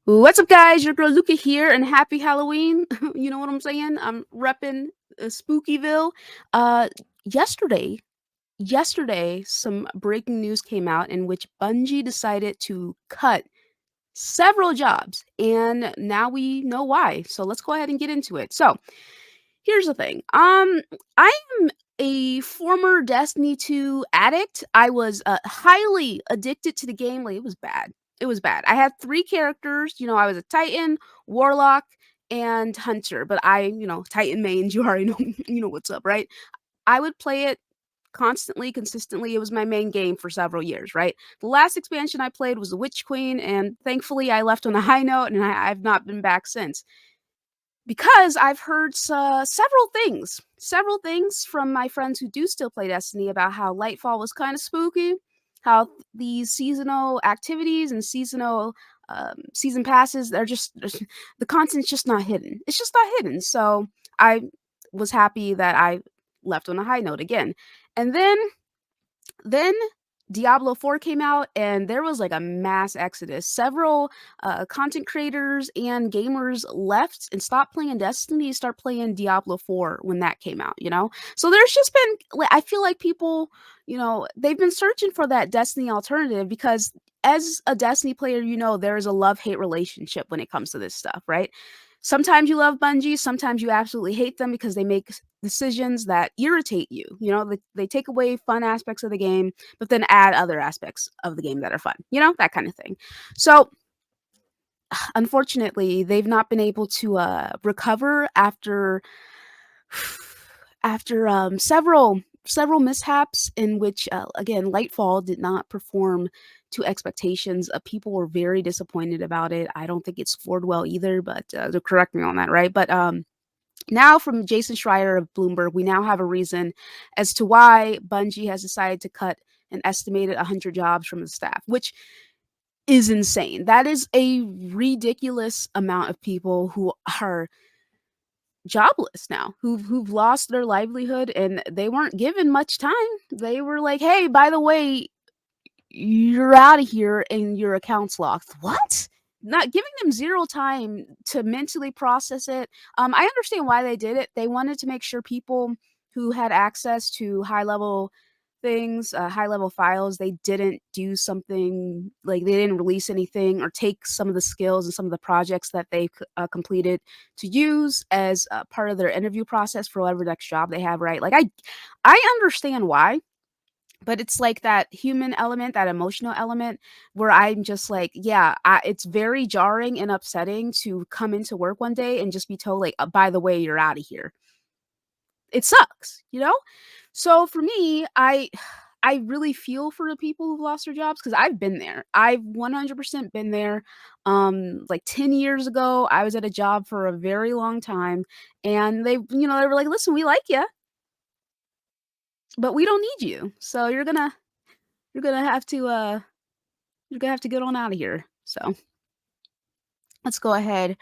What's up, guys? Your girl Luca here, and happy Halloween. You know what I'm saying? I'm repping Spookyville. Uh, yesterday, yesterday, some breaking news came out in which Bungie decided to cut several jobs, and now we know why. So let's go ahead and get into it. So here's the thing. I'm a former Destiny 2 addict. I was highly addicted to the game. Like, it was bad. It was bad. I had three characters. I was a Titan, Warlock, and Hunter. But Titan mains. You already know. You know what's up, right? I would play it constantly, consistently. It was my main game for several years, right? The last expansion I played was the Witch Queen, and thankfully I left on a high note, and I've not been back since because I've heard several things from my friends who do still play Destiny about how Lightfall was kind of spooky, how these seasonal activities and seasonal season passes, they're just the content's just not hidden. It's just not hidden. So I was happy that I left on a high note again. And then Diablo 4 came out and there was like a mass exodus. Several content creators and gamers left and stopped playing Destiny to start playing Diablo 4 when that came out. So there's just been, I feel like people, they've been searching for that Destiny alternative because as a Destiny player, there is a love-hate relationship when it comes to this stuff, right? Sometimes you love Bungie, sometimes you absolutely hate them because they make decisions that irritate you. They take away fun aspects of the game, but then add other aspects of the game that are fun, that kind of thing. So, unfortunately, they've not been able to recover after several mishaps in which again Lightfall did not perform to expectations. People were very disappointed about it. I don't think it scored well either, but to correct me on that, right? But now, from Jason Schreier of Bloomberg, we now have a reason as to why Bungie has decided to cut an estimated 100 jobs from the staff, which is insane. That is a ridiculous amount of people who are jobless now, who've lost their livelihood, and they weren't given much time. They were like, "Hey, by the way, you're out of here and your account's locked." What? Not giving them zero time to mentally process it. I understand why they did it. They wanted to make sure people who had access to high level things, high level files, they didn't do something like they didn't release anything or take some of the skills and some of the projects that they completed to use as part of their interview process for whatever next job they have, right? Like I understand why, but it's like that human element, that emotional element where I'm just like, yeah, it's very jarring and upsetting to come into work one day and just be told, like, by the way, you're out of here. It sucks. So for me, I really feel for the people who've lost their jobs because I've been there. I've 100% been there. Like 10 years ago, I was at a job for a very long time, and they were like, "Listen, we like you, but we don't need you. So you're gonna have to get on out of here." So let's go ahead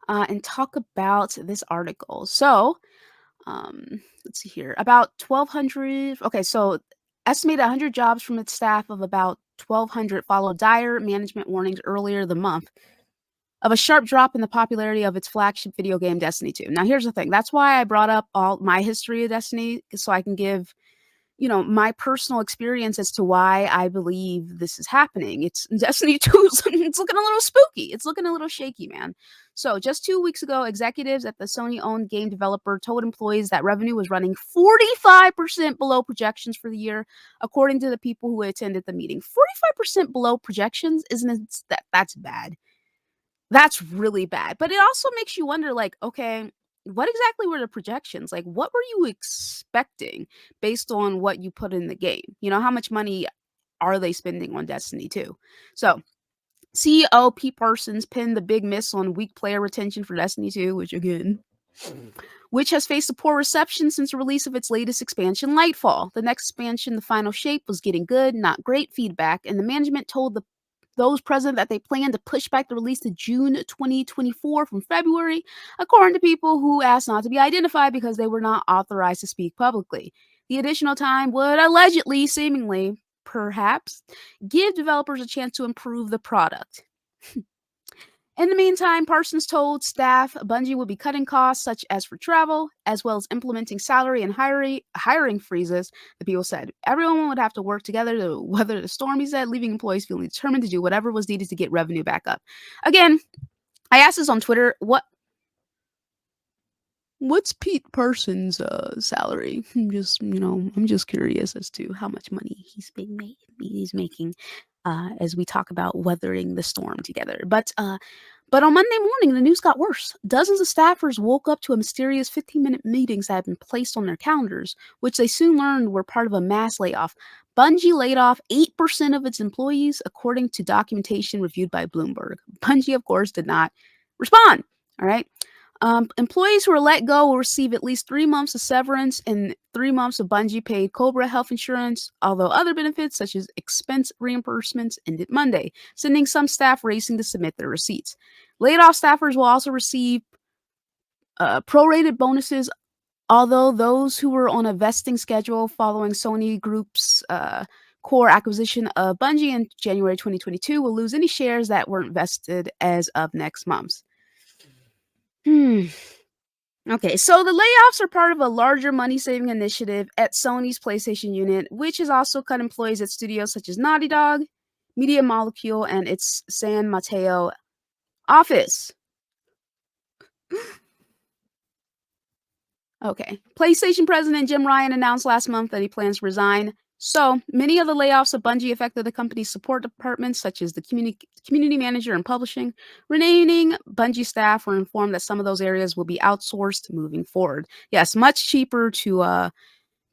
and talk about this article. So let's see here. About 1,200. Okay, so estimated 100 jobs from its staff of about 1,200 followed dire management warnings earlier the month of a sharp drop in the popularity of its flagship video game Destiny 2. Now here's the thing. That's why I brought up all my history of Destiny so I can give my personal experience as to why I believe this is happening. It's Destiny 2 it's looking a little spooky. It's looking a little shaky, man. So, just 2 weeks ago, executives at the Sony-owned game developer told employees that revenue was running 45% below projections for the year, according to the people who attended the meeting. 45% below projections, isn't it? That's bad. That's really bad. But it also makes you wonder, like, okay, what exactly were the projections? Like, what were you expecting based on what you put in the game? How much money are they spending on Destiny 2? So, CEO Pete Parsons pinned the big miss on weak player retention for Destiny 2, which has faced a poor reception since the release of its latest expansion, Lightfall. The next expansion, The Final Shape, was getting good, not great feedback, and the management told those present that they plan to push back the release to June 2024 from February, according to people who asked not to be identified because they were not authorized to speak publicly. The additional time would allegedly, seemingly, perhaps, give developers a chance to improve the product. In the meantime, Parsons told staff Bungie would be cutting costs such as for travel, as well as implementing salary and hiring freezes. The people said everyone would have to work together to weather the storm, he said, leaving employees feeling determined to do whatever was needed to get revenue back up. Again, I asked this on Twitter, what's Pete Parsons' salary? I'm just curious as to how much money he's making as we talk about weathering the storm together. But on Monday morning, the news got worse. Dozens of staffers woke up to a mysterious 15-minute meetings that had been placed on their calendars, which they soon learned were part of a mass layoff. Bungie laid off 8% of its employees, according to documentation reviewed by Bloomberg. Bungie, of course, did not respond. All right. Employees who are let go will receive at least 3 months of severance and 3 months of Bungie paid Cobra health insurance, although other benefits such as expense reimbursements ended Monday, sending some staff racing to submit their receipts. Laid off staffers will also receive prorated bonuses, although those who were on a vesting schedule following Sony Group's core acquisition of Bungie in January 2022 will lose any shares that weren't vested as of next month. Hmm. Okay, so the layoffs are part of a larger money saving initiative at Sony's PlayStation unit, which has also cut employees at studios such as Naughty Dog, Media Molecule, and its San Mateo office. Okay. PlayStation president Jim Ryan announced last month that he plans to resign. So many of the layoffs of Bungie affected the company's support departments, such as the community manager and publishing. Remaining Bungie staff were informed that some of those areas will be outsourced moving forward. Yes, much cheaper to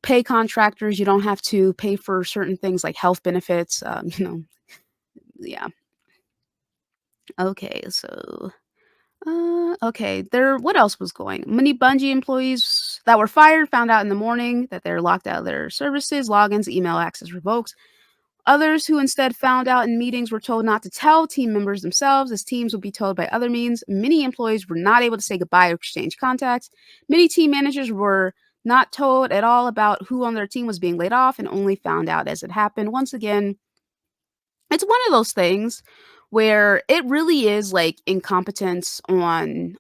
pay contractors. You don't have to pay for certain things like health benefits. Yeah. Okay, so okay. What else was going? Many Bungie employees that were fired found out in the morning that they're locked out of their services, logins, email access revoked. Others who instead found out in meetings were told not to tell team members themselves, as teams would be told by other means. Many employees were not able to say goodbye or exchange contacts. Many team managers were not told at all about who on their team was being laid off and only found out as it happened. Once again, it's one of those things where it really is like incompetence on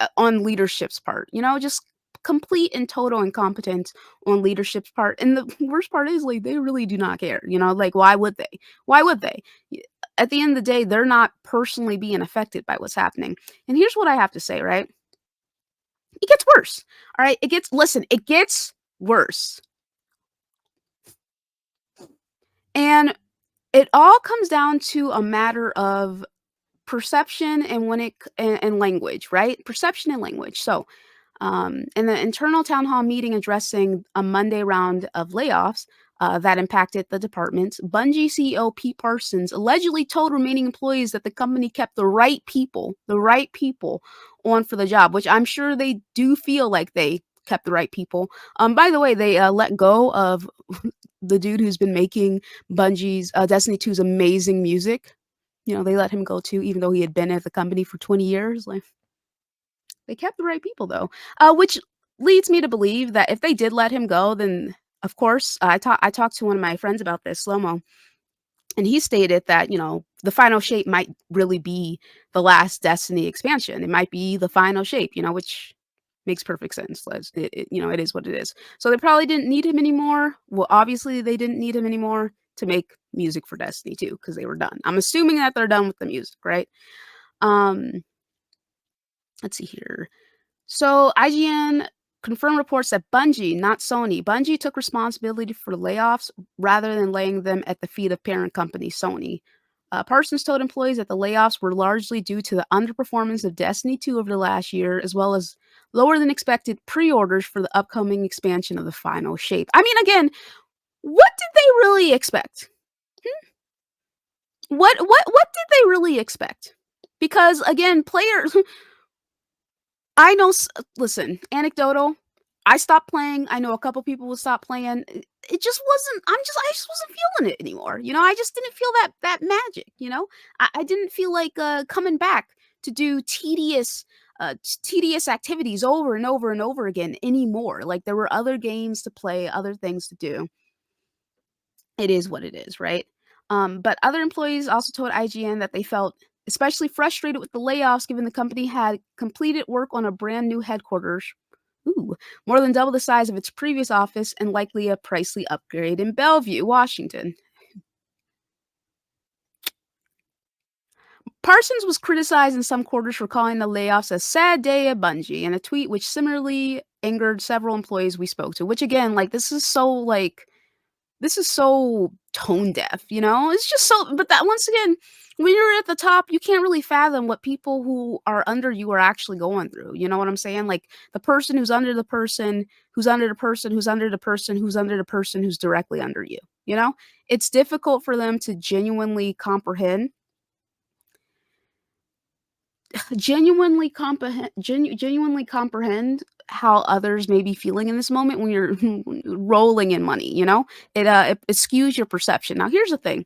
leadership's part, just complete and total incompetence on leadership's part. And the worst part is like they really do not care, like why would they? At the end of the day, they're not personally being affected by what's happening. And here's what I have to say, right? It gets worse. All right, it gets worse. And it all comes down to a matter of perception and and language, right? Perception and language. So, in the internal town hall meeting addressing a Monday round of layoffs that impacted the departments, Bungie CEO Pete Parsons allegedly told remaining employees that the company kept the right people on for the job, which I'm sure they do feel like they kept the right people. By the way, they let go of the dude who's been making Bungie's Destiny 2's amazing music. They let him go too, even though he had been at the company for 20 years. Like, they kept the right people though, which leads me to believe that if they did let him go, then of course, I talked to one of my friends about this, Slomo, and he stated that the final shape might really be the last Destiny expansion. It might be the final shape, which makes perfect sense. It is what it is. So they probably didn't need him anymore. Well, obviously they didn't need him anymore to make music for Destiny 2 because they were done. I'm assuming that they're done with the music, right? Um, let's see here. So IGN confirmed reports that Bungie took responsibility for the layoffs rather than laying them at the feet of parent company Sony. Parsons told employees that the layoffs were largely due to the underperformance of Destiny 2 over the last year, as well as lower than expected pre-orders for the upcoming expansion of the final shape. I mean, again, what did they really expect? What did they really expect? Because again, players I know listen, anecdotal. I stopped playing. I know a couple people will stop playing. It just wasn't I just wasn't feeling it anymore. I just didn't feel that magic. I didn't feel like coming back to do tedious activities over and over and over again anymore. Like there were other games to play, other things to do. It is what it is, right? But other employees also told IGN that they felt especially frustrated with the layoffs given the company had completed work on a brand new headquarters. Ooh, more than double the size of its previous office and likely a pricey upgrade in Bellevue, Washington. Parsons was criticized in some quarters for calling the layoffs a sad day at Bungie in a tweet which similarly angered several employees we spoke to, which again, like this is so tone deaf, you know? It's just so but that once again, when you're at the top, you can't really fathom what people who are under you are actually going through. You know what I'm saying? Like the person who's under the person, who's under the person, who's under the person, who's under the person who's directly under you. You know? It's difficult for them to genuinely comprehend how others may be feeling in this moment when you're rolling in money, you know? It skews your perception. Now here's the thing.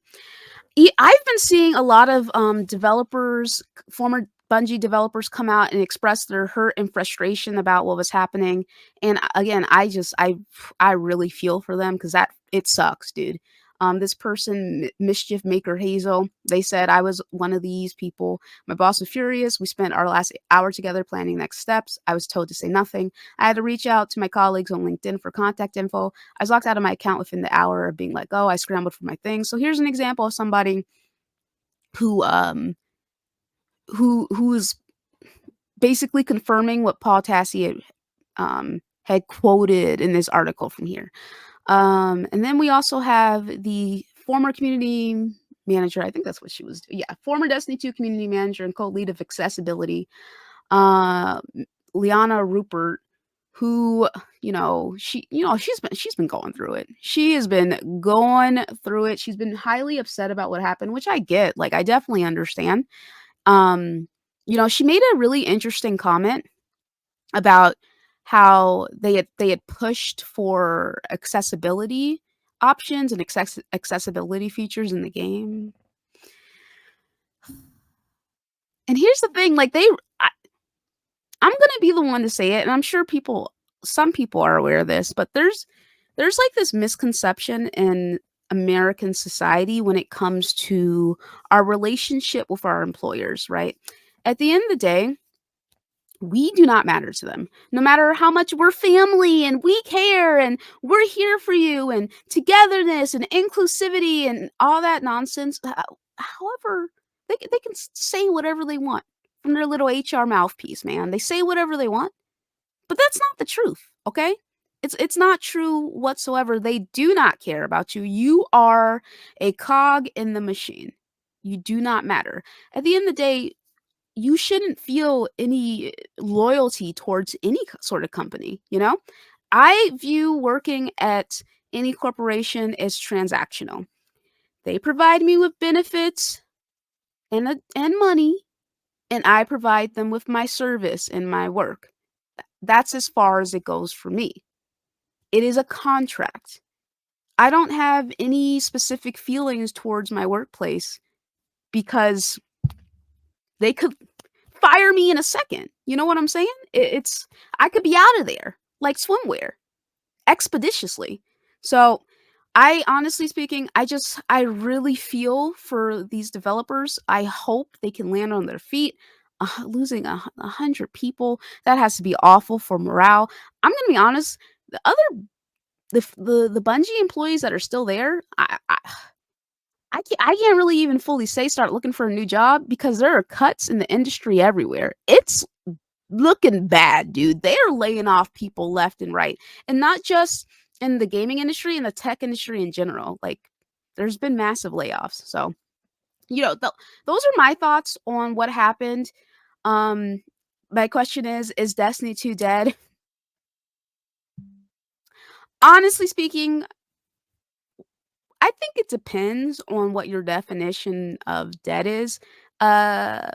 I've been seeing a lot of, developers, former Bungie developers come out and express their hurt and frustration about what was happening, and again, I really feel for them because that it sucks, dude. This person, Mischief Maker Hazel, they said, "I was one of these people. My boss was furious. We spent our last hour together planning next steps. I was told to say nothing. I had to reach out to my colleagues on LinkedIn for contact info. I was locked out of my account within the hour of being let go. I scrambled for my things." So here's an example of somebody who who is basically confirming what Paul Tassi had quoted in this article from here. And then we also have the former community manager. I think that's what she was. Yeah, former Destiny 2 community manager and co-lead of accessibility, uh, Liana Rupert, who, she's been going through it. She has been going through it. She's been highly upset about what happened, which I get. Like, I definitely understand. Um, she made a really interesting comment about how they had pushed for accessibility options and accessibility features in the game. And here's the thing, like I'm gonna be the one to say it, and I'm sure some people are aware of this, but there's like this misconception in American society when it comes to our relationship with our employers, right? At the end of the day, we do not matter to them. No matter how much we're family and we care and we're here for you and togetherness and inclusivity and all that nonsense. However, they can say whatever they want from their little HR mouthpiece, man. They say whatever they want, but that's not the truth, okay? It's not true whatsoever. They do not care about you. You are a cog in the machine. You do not matter. At the end of the day, you shouldn't feel any loyalty towards any sort of company, you know? I view working at any corporation as transactional. They provide me with benefits and money, and I provide them with my service and my work. That's as far as it goes for me. It is a contract. I don't have any specific feelings towards my workplace because they could fire me in a second. You know what I'm saying? It's I could be out of there like swimwear expeditiously. So, I honestly speaking, I really feel for these developers. I hope they can land on their feet. Losing 100 people, that has to be awful for morale. I'm gonna be honest. The other the Bungie employees that are still there, I can't really even fully say start looking for a new job because there are cuts in the industry everywhere. It's looking bad, dude. They are laying off people left and right, and not just in the gaming industry, in the tech industry in general. Like, there's been massive layoffs. So, those are my thoughts on what happened. Um, my question is Destiny 2 dead? Honestly speaking, I think it depends on what your definition of dead is. Uh,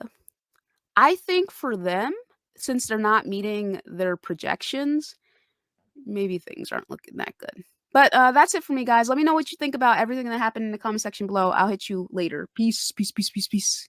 I think for them, since they're not meeting their projections, maybe things aren't looking that good. But that's it for me, guys. Let me know what you think about everything that happened in the comment section below. I'll hit you later. Peace, peace, peace, peace, peace.